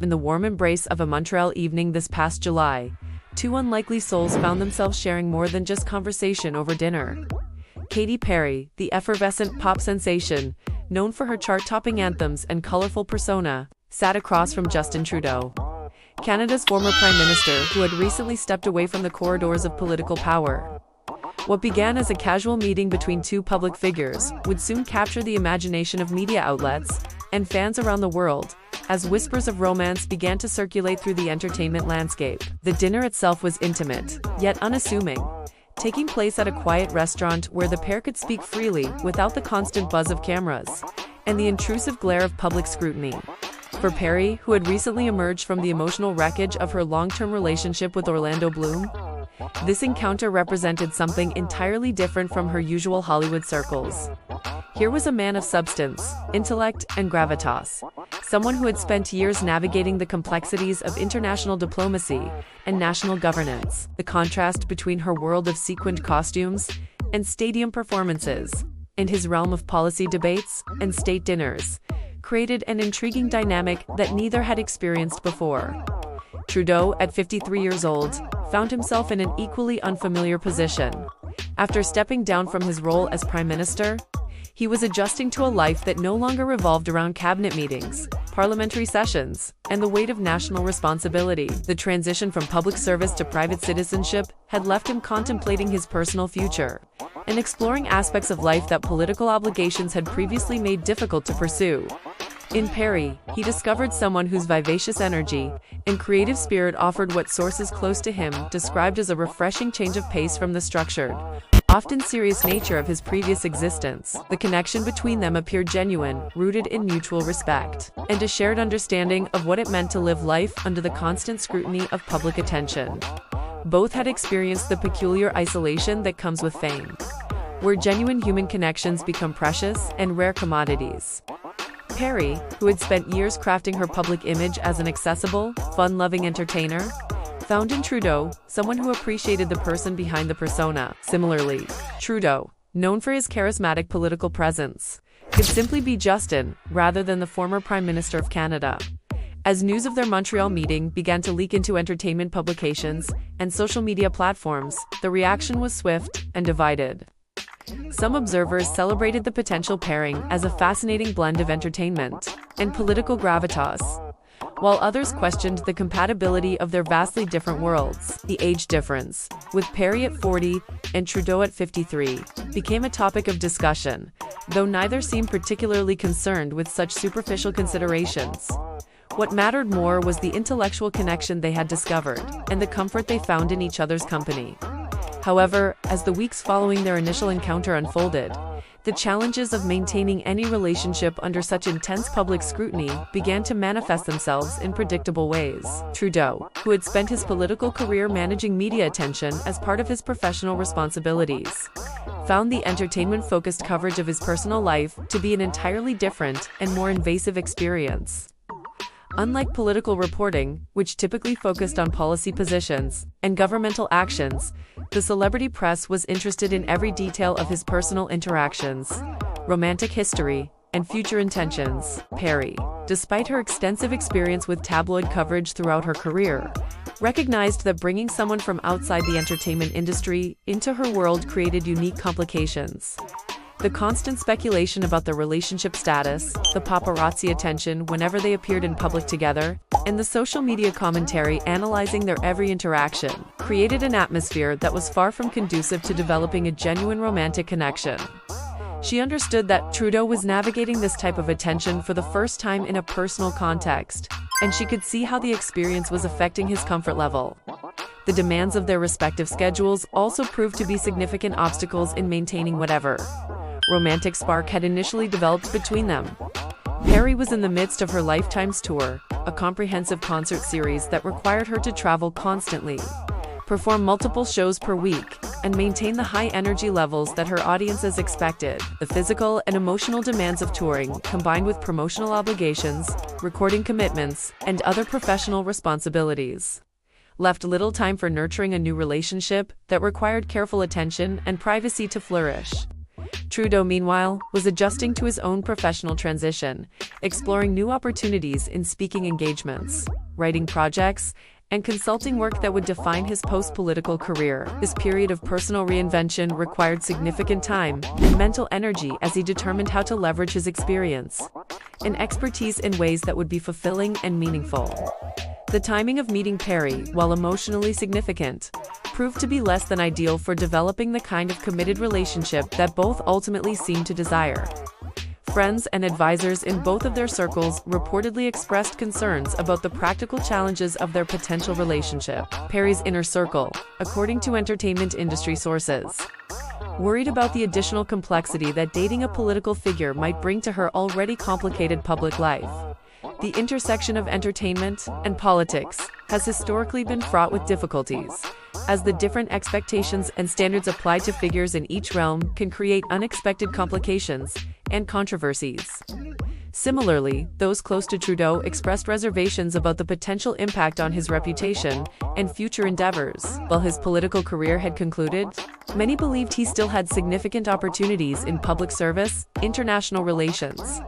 In the warm embrace of a Montreal evening this past July, two unlikely souls found themselves sharing more than just conversation over dinner. Katy Perry, the effervescent pop sensation, known for her chart-topping anthems and colorful persona, sat across from Justin Trudeau, Canada's former Prime Minister who had recently stepped away from the corridors of political power. What began as a casual meeting between two public figures would soon capture the imagination of media outlets and fans around the world, as whispers of romance began to circulate through the entertainment landscape. The dinner itself was intimate, yet unassuming, taking place at a quiet restaurant where the pair could speak freely without the constant buzz of cameras and the intrusive glare of public scrutiny. For Perry, who had recently emerged from the emotional wreckage of her long-term relationship with Orlando Bloom, this encounter represented something entirely different from her usual Hollywood circles. Here was a man of substance, intellect, and gravitas, someone who had spent years navigating the complexities of international diplomacy and national governance. The contrast between her world of sequined costumes and stadium performances, and his realm of policy debates and state dinners, created an intriguing dynamic that neither had experienced before. Trudeau, at 53 years old, found himself in an equally unfamiliar position. After stepping down from his role as Prime Minister, he was adjusting to a life that no longer revolved around cabinet meetings, parliamentary sessions, and the weight of national responsibility. The transition from public service to private citizenship had left him contemplating his personal future and exploring aspects of life that political obligations had previously made difficult to pursue. In Perry, he discovered someone whose vivacious energy and creative spirit offered what sources close to him described as a refreshing change of pace from the structured, often serious nature of his previous existence. The connection between them appeared genuine, rooted in mutual respect, and a shared understanding of what it meant to live life under the constant scrutiny of public attention. Both had experienced the peculiar isolation that comes with fame, where genuine human connections become precious and rare commodities. Perry, who had spent years crafting her public image as an accessible, fun-loving entertainer, found in Trudeau someone who appreciated the person behind the persona. Similarly, Trudeau, known for his charismatic political presence, could simply be Justin rather than the former Prime Minister of Canada. As news of their Montreal meeting began to leak into entertainment publications and social media platforms, the reaction was swift and divided. Some observers celebrated the potential pairing as a fascinating blend of entertainment and political gravitas, while others questioned the compatibility of their vastly different worlds. The age difference, with Perry at 40 and Trudeau at 53, became a topic of discussion, though neither seemed particularly concerned with such superficial considerations. What mattered more was the intellectual connection they had discovered and the comfort they found in each other's company. However, as the weeks following their initial encounter unfolded, the challenges of maintaining any relationship under such intense public scrutiny began to manifest themselves in predictable ways. Trudeau, who had spent his political career managing media attention as part of his professional responsibilities, found the entertainment-focused coverage of his personal life to be an entirely different and more invasive experience. Unlike political reporting, which typically focused on policy positions and governmental actions, the celebrity press was interested in every detail of his personal interactions, romantic history, and future intentions. Perry, despite her extensive experience with tabloid coverage throughout her career, recognized that bringing someone from outside the entertainment industry into her world created unique complications. The constant speculation about their relationship status, the paparazzi attention whenever they appeared in public together, and the social media commentary analyzing their every interaction, created an atmosphere that was far from conducive to developing a genuine romantic connection. She understood that Trudeau was navigating this type of attention for the first time in a personal context, and she could see how the experience was affecting his comfort level. The demands of their respective schedules also proved to be significant obstacles in maintaining whatever romantic spark had initially developed between them. Perry was in the midst of her Lifetimes tour, a comprehensive concert series that required her to travel constantly, perform multiple shows per week, and maintain the high energy levels that her audiences expected. The physical and emotional demands of touring, combined with promotional obligations, recording commitments, and other professional responsibilities, left little time for nurturing a new relationship that required careful attention and privacy to flourish. Trudeau, meanwhile, was adjusting to his own professional transition, exploring new opportunities in speaking engagements, writing projects, and consulting work that would define his post-political career. This period of personal reinvention required significant time and mental energy as he determined how to leverage his experience and expertise in ways that would be fulfilling and meaningful. The timing of meeting Perry, while emotionally significant, proved to be less than ideal for developing the kind of committed relationship that both ultimately seemed to desire. Friends and advisors in both of their circles reportedly expressed concerns about the practical challenges of their potential relationship. Perry's inner circle, according to entertainment industry sources, worried about the additional complexity that dating a political figure might bring to her already complicated public life. The intersection of entertainment and politics has historically been fraught with difficulties, as the different expectations and standards applied to figures in each realm can create unexpected complications and controversies. Similarly, those close to Trudeau expressed reservations about the potential impact on his reputation and future endeavors. While his political career had concluded, many believed he still had significant opportunities in public service, international relations,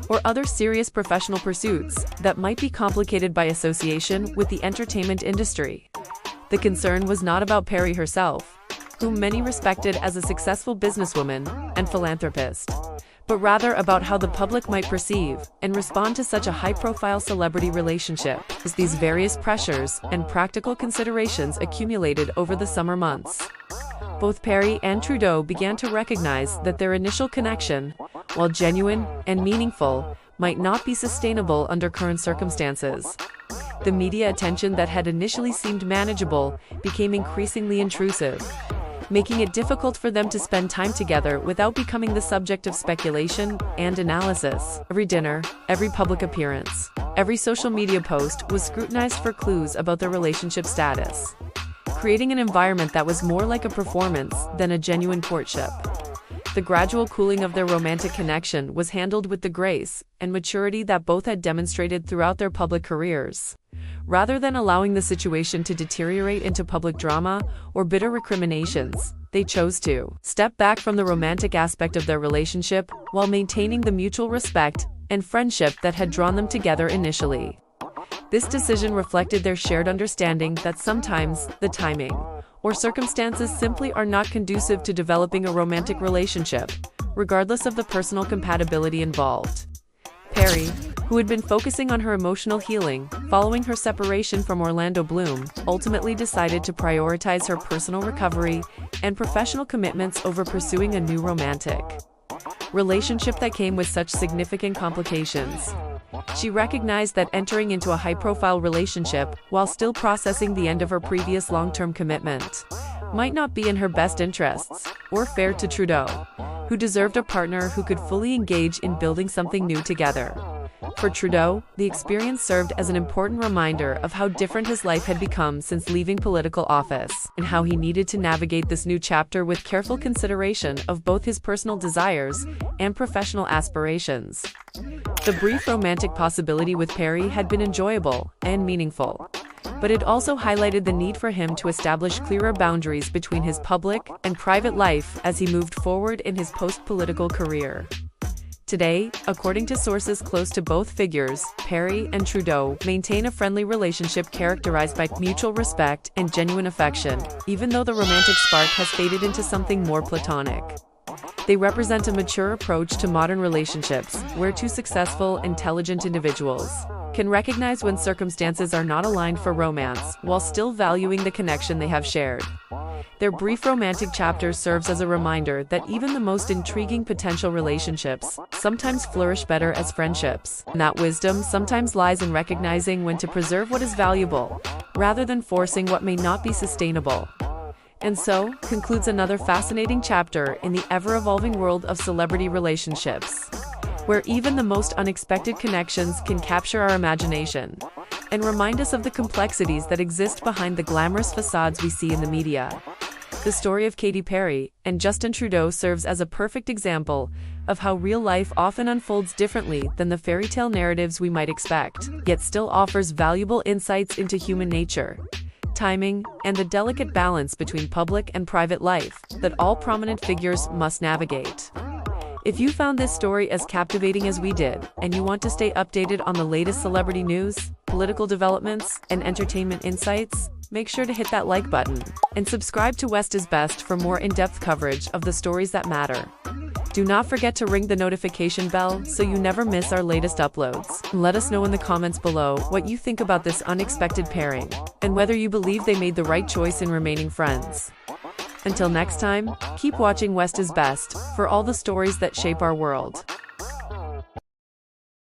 or other serious professional pursuits that might be complicated by association with the entertainment industry. The concern was not about Perry herself, whom many respected as a successful businesswoman and philanthropist, but rather about how the public might perceive and respond to such a high-profile celebrity relationship. As these various pressures and practical considerations accumulated over the summer months, both Perry and Trudeau began to recognize that their initial connection, while genuine and meaningful, might not be sustainable under current circumstances. The media attention that had initially seemed manageable became increasingly intrusive, making it difficult for them to spend time together without becoming the subject of speculation and analysis. Every dinner, every public appearance, every social media post was scrutinized for clues about their relationship status, creating an environment that was more like a performance than a genuine courtship. The gradual cooling of their romantic connection was handled with the grace and maturity that both had demonstrated throughout their public careers. Rather than allowing the situation to deteriorate into public drama or bitter recriminations, they chose to step back from the romantic aspect of their relationship while maintaining the mutual respect and friendship that had drawn them together initially. This decision reflected their shared understanding that sometimes the timing or circumstances simply are not conducive to developing a romantic relationship, regardless of the personal compatibility involved. Perry, who had been focusing on her emotional healing following her separation from Orlando Bloom, ultimately decided to prioritize her personal recovery and professional commitments over pursuing a new romantic relationship that came with such significant complications. She recognized that entering into a high-profile relationship while still processing the end of her previous long-term commitment might not be in her best interests or fair to Trudeau, who deserved a partner who could fully engage in building something new together. For Trudeau, the experience served as an important reminder of how different his life had become since leaving political office, and how he needed to navigate this new chapter with careful consideration of both his personal desires and professional aspirations. The brief romantic possibility with Perry had been enjoyable and meaningful, but it also highlighted the need for him to establish clearer boundaries between his public and private life as he moved forward in his post-political career. Today, according to sources close to both figures, Perry and Trudeau maintain a friendly relationship characterized by mutual respect and genuine affection, even though the romantic spark has faded into something more platonic. They represent a mature approach to modern relationships, where two successful, intelligent individuals can recognize when circumstances are not aligned for romance, while still valuing the connection they have shared. Their brief romantic chapter serves as a reminder that even the most intriguing potential relationships sometimes flourish better as friendships, and that wisdom sometimes lies in recognizing when to preserve what is valuable, rather than forcing what may not be sustainable. And so, concludes another fascinating chapter in the ever-evolving world of celebrity relationships, where even the most unexpected connections can capture our imagination and remind us of the complexities that exist behind the glamorous facades we see in the media. The story of Katy Perry and Justin Trudeau serves as a perfect example of how real life often unfolds differently than the fairy tale narratives we might expect, yet still offers valuable insights into human nature, timing, and the delicate balance between public and private life that all prominent figures must navigate. If you found this story as captivating as we did, and you want to stay updated on the latest celebrity news, political developments, and entertainment insights, make sure to hit that like button and subscribe to West is Best for more in-depth coverage of the stories that matter. Do not forget to ring the notification bell so you never miss our latest uploads. Let us know in the comments below what you think about this unexpected pairing, and whether you believe they made the right choice in remaining friends. Until next time, keep watching West is Best for all the stories that shape our world.